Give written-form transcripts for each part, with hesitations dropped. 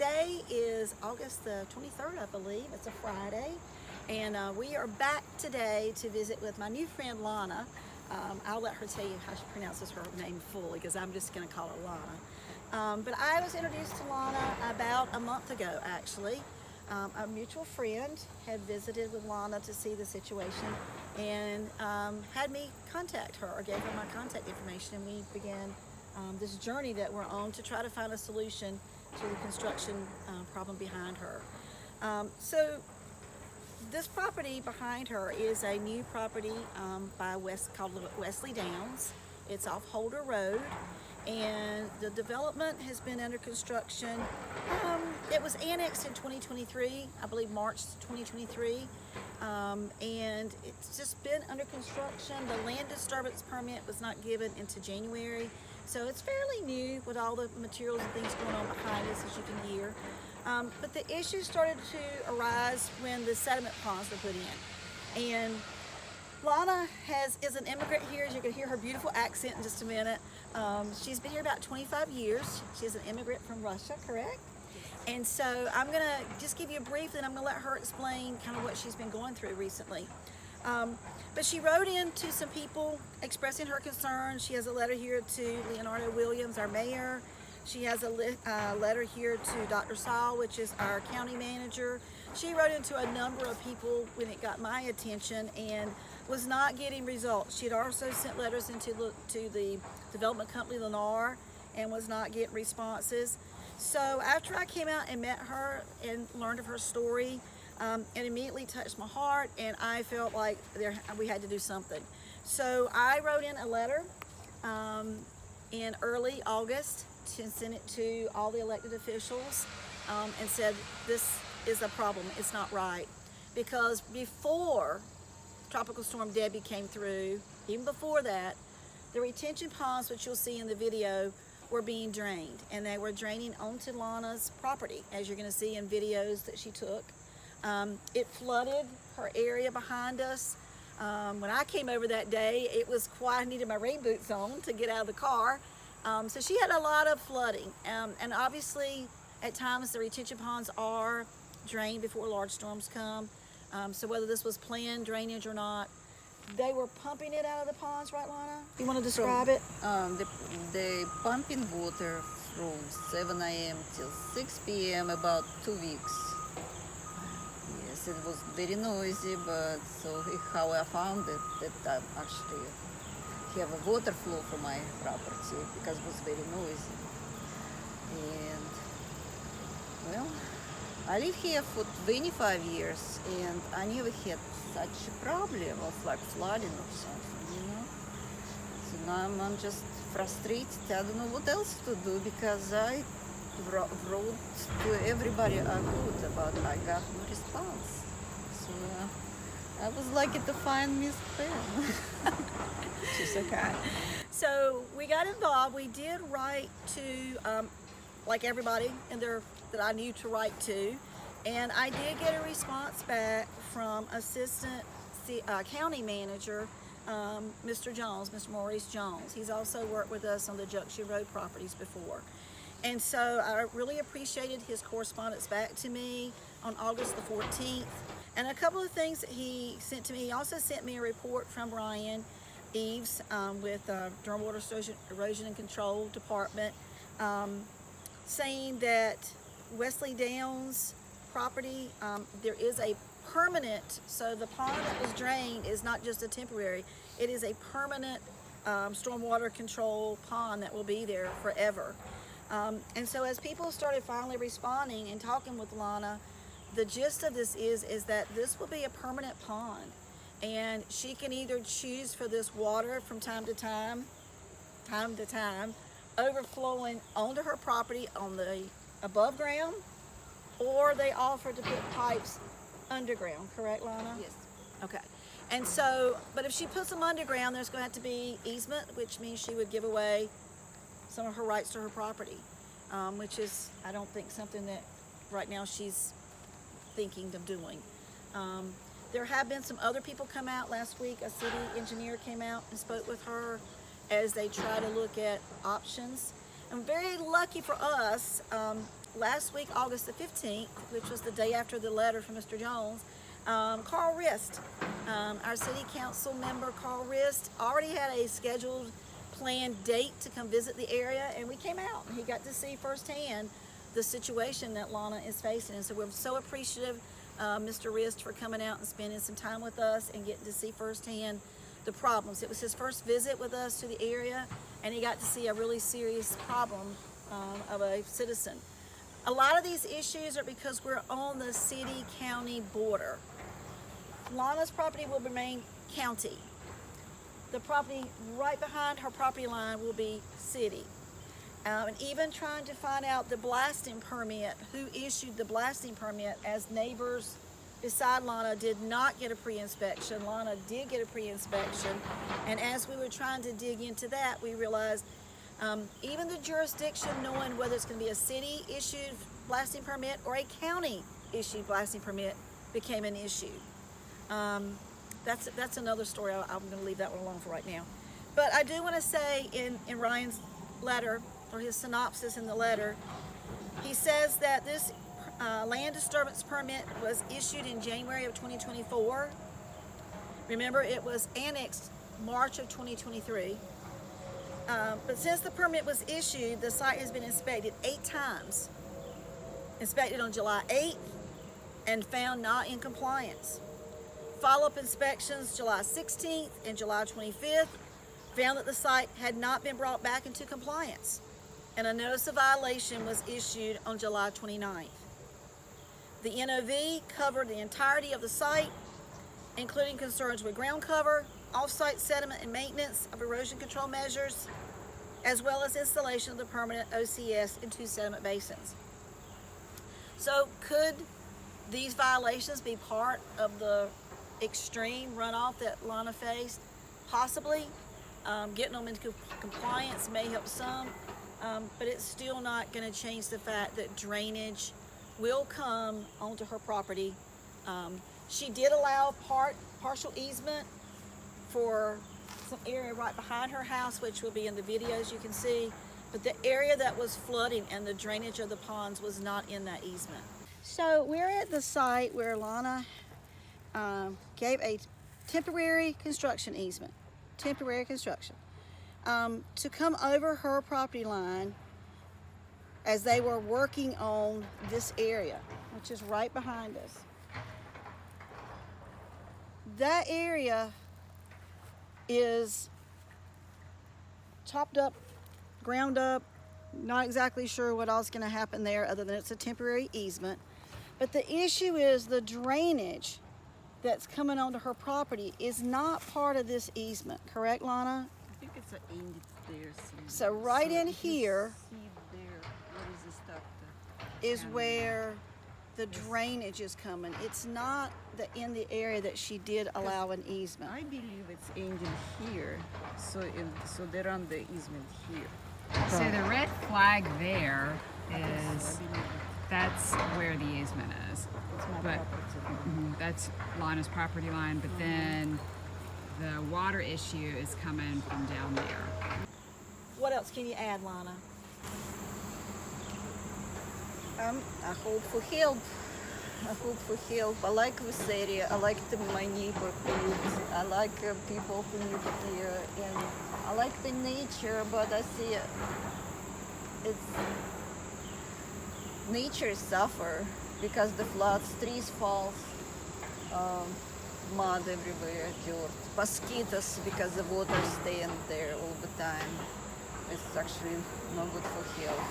today is August the 23rd, I believe. It's a Friday. And we are back today to visit with my new friend, Lana. I'll let her tell you how she pronounces her name fully because I'm just going to call her Lana. But I was introduced to Lana about a month ago, actually. A mutual friend had visited with Lana to see the situation and had me contact her, or gave her my contact information, and we began this journey that we're on to try to find a solution to the construction problem behind her. So this property behind her is a new property called Wesley Downs. It's off Holder Road, and the development has been under construction. It was annexed in 2023, I believe March 2023, and it's just been under construction. The land disturbance permit was not given into January, so it's fairly new with all the materials and things going on behind us, as you can hear. But the issue started to arise when the sediment ponds were put in. And Lana is an immigrant here, as you can hear her beautiful accent in just a minute. She's been here about 25 years. She's an immigrant from Russia, correct? And so I'm gonna just give you a brief, and I'm gonna let her explain kind of what she's been going through recently. But she wrote in to some people expressing her concerns. She has a letter here to Leonardo Williams, our mayor. She has a letter here to Dr. Saul, which is our county manager. She wrote into a number of people when it got my attention and was not getting results. She had also sent letters into the development company, Lennar, and was not getting responses. So after I came out and met her and learned of her story, it immediately touched my heart, and I felt like we had to do something. So I wrote in a letter in early August to send it to all the elected officials and said, this is a problem, it's not right. Because before Tropical Storm Debbie came through, even before that, the retention ponds, which you'll see in the video, were being drained, and they were draining onto Lana's property, as you're going to see in videos that she took. It flooded her area behind us. When I came over that day, it was I needed my rain boots on to get out of the car. So she had a lot of flooding, and obviously at times the retention ponds are drained before large storms come. So whether this was planned drainage or not, they were pumping it out of the ponds, right, Lana? You want to describe it? The pumping water from 7 a.m. till 6 p.m. about 2 weeks. Yes, it was very noisy, but so how I found it, that I actually have a water flow from my property because it was very noisy. And well, I live here for 25 years, and I never had such a problem of like flooding or something, you know. So now I'm just frustrated. I don't know what else to do because I wrote to everybody I could, but I got no response. So I was lucky to find Miss Pam. She's okay. So we got involved. We did write to, like everybody in there that I knew to write to, and I did get a response back from Assistant County Manager, Mr. Jones, Mr. Maurice Jones. He's also worked with us on the Junction Road properties before. And so I really appreciated his correspondence back to me on August the 14th. And a couple of things that he sent to me, he also sent me a report from Brian Eves with Durham Water Erosion and Control Department, saying that Wesley Downs property, there is a permanent, so the pond that was drained is not just a temporary, it is a permanent stormwater control pond that will be there forever. And so as people started finally responding and talking with Lana, the gist of this is that this will be a permanent pond, and she can either choose for this water from time to time, overflowing onto her property on the above ground, or they offer to put pipes underground, correct, Lana? Yes. Okay. And so, but if she puts them underground, there's going to have to be easement, which means she would give away some of her rights to her property, which is, I don't think, something that right now she's thinking of doing. There have been some other people come out last week. A city engineer came out and spoke with her as they try to look at options. And very lucky for us, last week, August the 15th, which was the day after the letter from Mr. Jones, Carl Rist, our city council member Carl Rist, already had a scheduled planned date to come visit the area, and we came out and he got to see firsthand the situation that Lana is facing. And so we're so appreciative, Mr. Rist, for coming out and spending some time with us and getting to see firsthand the problems. It was his first visit with us to the area, and he got to see a really serious problem of a citizen. A lot of these issues are because we're on the city-county border. Lana's property will remain county. The property right behind her property line will be city. And even trying to find out the blasting permit, who issued the blasting permit, as neighbors beside Lana did not get a pre-inspection. Lana did get a pre-inspection, and as we were trying to dig into that, we realized even the jurisdiction, knowing whether it's going to be a city-issued blasting permit or a county-issued blasting permit, became an issue. That's another story. I'm going to leave that one alone for right now. But I do want to say in Ryan's letter, or his synopsis in the letter, he says that this land disturbance permit was issued in January of 2024. Remember, it was annexed March of 2023. But since the permit was issued, the site has been inspected 8 times. Inspected on July 8th and found not in compliance. Follow-up inspections July 16th and July 25th found that the site had not been brought back into compliance, and a notice of violation was issued on July 29th. The NOV covered the entirety of the site, including concerns with ground cover, off-site sediment and maintenance of erosion control measures, as well as installation of the permanent OCS in 2 sediment basins. So could these violations be part of the extreme runoff that Lana faced? Possibly. Getting them into compliance may help some, but it's still not going to change the fact that drainage will come onto her property. She did allow partial easement for some area right behind her house, which will be in the videos you can see, but the area that was flooding and the drainage of the ponds was not in that easement. So we're at the site where Lana gave a temporary construction easement, to come over her property line as they were working on this area, which is right behind us. That area is topped up, ground up, not exactly sure what else is going to happen there other than it's a temporary easement. But the issue is the drainage that's coming onto her property is not part of this easement, correct, Lana? I think it's ended there. So right in here is And where the drainage is coming. It's not in the area that she did allow an easement. I believe it's ending here, so they run the easement here. So the red flag there is, that's where the easement is. But that's Lana's property line, but then the water issue is coming from down there. What else can you add, Lana? I hope for help. I like this area. I like my neighborhood. I like people who live here, and I like the nature. But I see nature suffer because the floods, trees fall, mud everywhere, dirt, mosquitoes because the water staying there all the time. It's actually not good for health.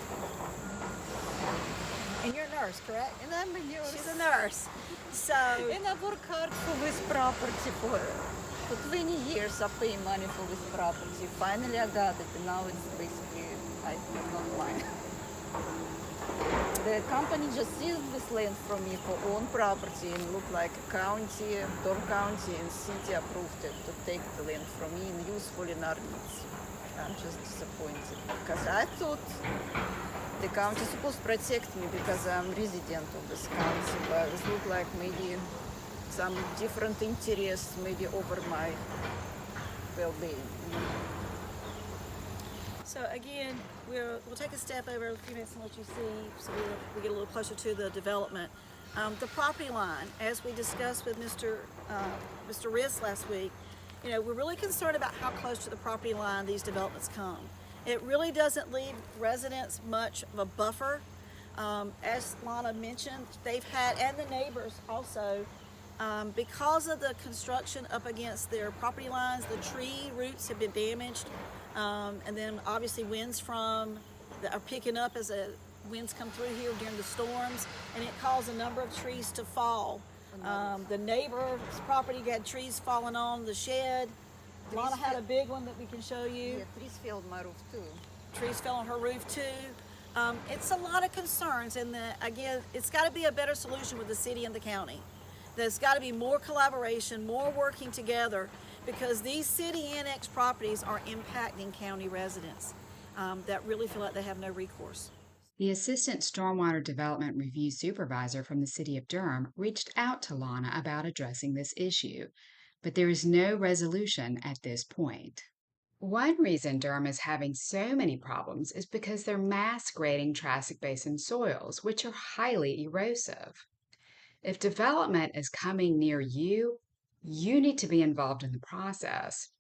And you're a nurse, correct? And I'm a nurse. She's a nurse. So, And I work hard for this property for 20 years. I pay money for this property. Finally I got it, and now it's basically, it's not mine. The company just seized this land from me for own property and looked like county, Durham County and city approved it to take the land from me and use for our needs. I'm just disappointed because I thought the county is supposed to protect me because I'm resident of this county, but it looks like maybe some different interests maybe over my well-being. So again, we'll take a step over a few minutes and let you see, so we get a little closer to the development. The property line, as we discussed with Mr. Riss last week, we're really concerned about how close to the property line these developments come. It really doesn't leave residents much of a buffer. As Lana mentioned, they've had, and the neighbors also, because of the construction up against their property lines, the tree roots have been damaged, and then obviously winds are picking up as the winds come through here during the storms, and it caused a number of trees to fall. The neighbor's property had trees falling on the shed. Lana had a big one that we can show you. Yeah, trees fell on my roof too. Trees fell on her roof too. It's a lot of concerns, and again, it's got to be a better solution with the city and the county. There's got to be more collaboration, more working together, because these city annexed properties are impacting county residents that really feel like they have no recourse. The Assistant Stormwater Development Review Supervisor from the City of Durham reached out to Lana about addressing this issue, but there is no resolution at this point. One reason Durham is having so many problems is because they're mass grading Triassic Basin soils, which are highly erosive. If development is coming near you, you need to be involved in the process.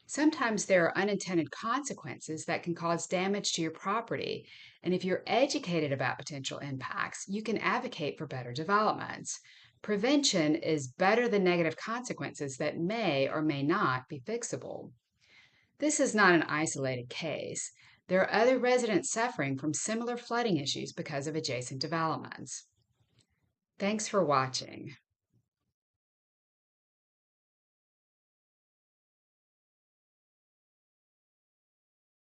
Sometimes there are unintended consequences that can cause damage to your property, and if you're educated about potential impacts, you can advocate for better developments. Prevention is better than negative consequences that may or may not be fixable. This is not an isolated case. There are other residents suffering from similar flooding issues because of adjacent developments. Thanks for watching.